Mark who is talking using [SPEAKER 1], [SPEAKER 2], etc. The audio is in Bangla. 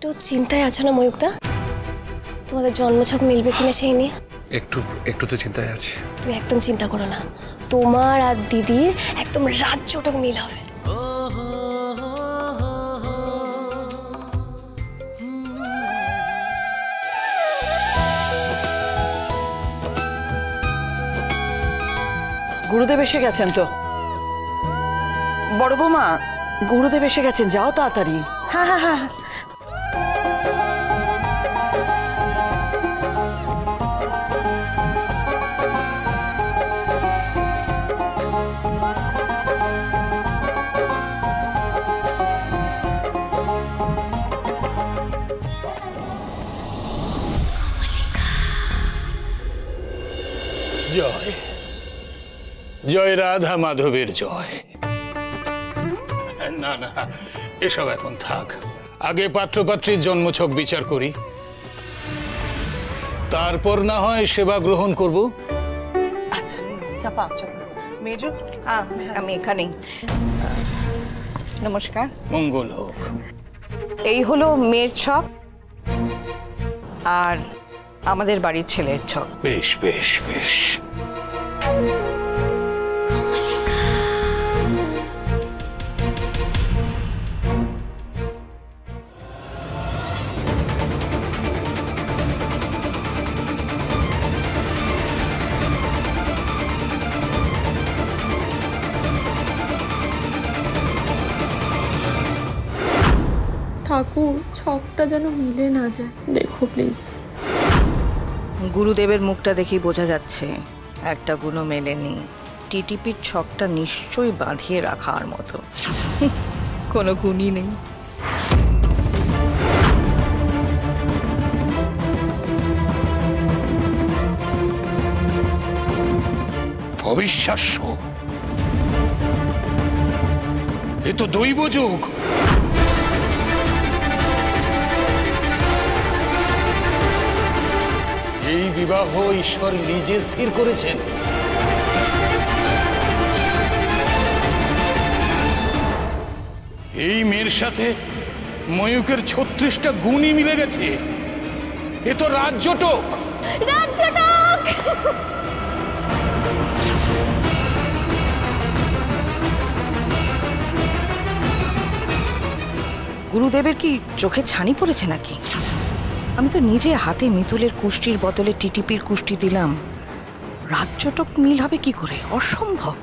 [SPEAKER 1] একটু চিন্তায় আছো না ময়ূকদা? তোমাদের জন্মছক মিলবে কিনা সেই নিয়ে
[SPEAKER 2] একটু তো চিন্তায় আছি।
[SPEAKER 1] তুমি একদম চিন্তা করো না, তোমার আর দিদির একদম রাজ্যটক মিল হবে।
[SPEAKER 3] গুরুদেব এসে গেছেন তো। বড় বৌমা, গুরুদেব এসে গেছেন, যাও তাড়াতাড়ি।
[SPEAKER 1] হ্যাঁ হ্যাঁ হ্যাঁ।
[SPEAKER 4] জয় জয় রাধা মাধবের জয়। না না, এসব এখন থাক, আগে পাত্রপাত্রীর জন্মছক বিচার করি, তারপর না হয় সেবা গ্রহণ করব।
[SPEAKER 3] আচ্ছা চাপা চাপা। মেজো, আমি এখানেই। নমস্কার।
[SPEAKER 4] মঙ্গল হোক।
[SPEAKER 3] এই হলো মেয়ের ছক আর আমাদের বাড়ির ছেলের ছক।
[SPEAKER 4] বেশ বেশ বেশ।
[SPEAKER 5] ঠাকুর, ছকটা যেন মিলে না যায়, দেখো প্লিজ।
[SPEAKER 3] গুরুদেবের মুখটা দেখেই বোঝা যাচ্ছে একটা গুণও মেলেনি। টিটিপির ছকটা নিশ্চয়ই বাঁধিয়ে রাখার মতো, কোনো গুণই নেই।
[SPEAKER 4] অবিশ্বাস্য, এ তো দৈব যোগ। এই বিবাহ ঈশ্বর নিজে স্থির করেছেন। এই মেয়ের সাথে ময়ূকের 36টা গুণই মিলে গেছে। এ তো রাজ্যটক।
[SPEAKER 1] রাজ্যটক!
[SPEAKER 3] গুরুদেবের কি চোখে ছানি পড়েছে নাকি? আমি তো নিজে হাতে মিতুলের কুষ্টির বদলে টিটিপির কুষ্টি দিলাম। রাজ্যটক মিল হবে কি করে? অসম্ভব।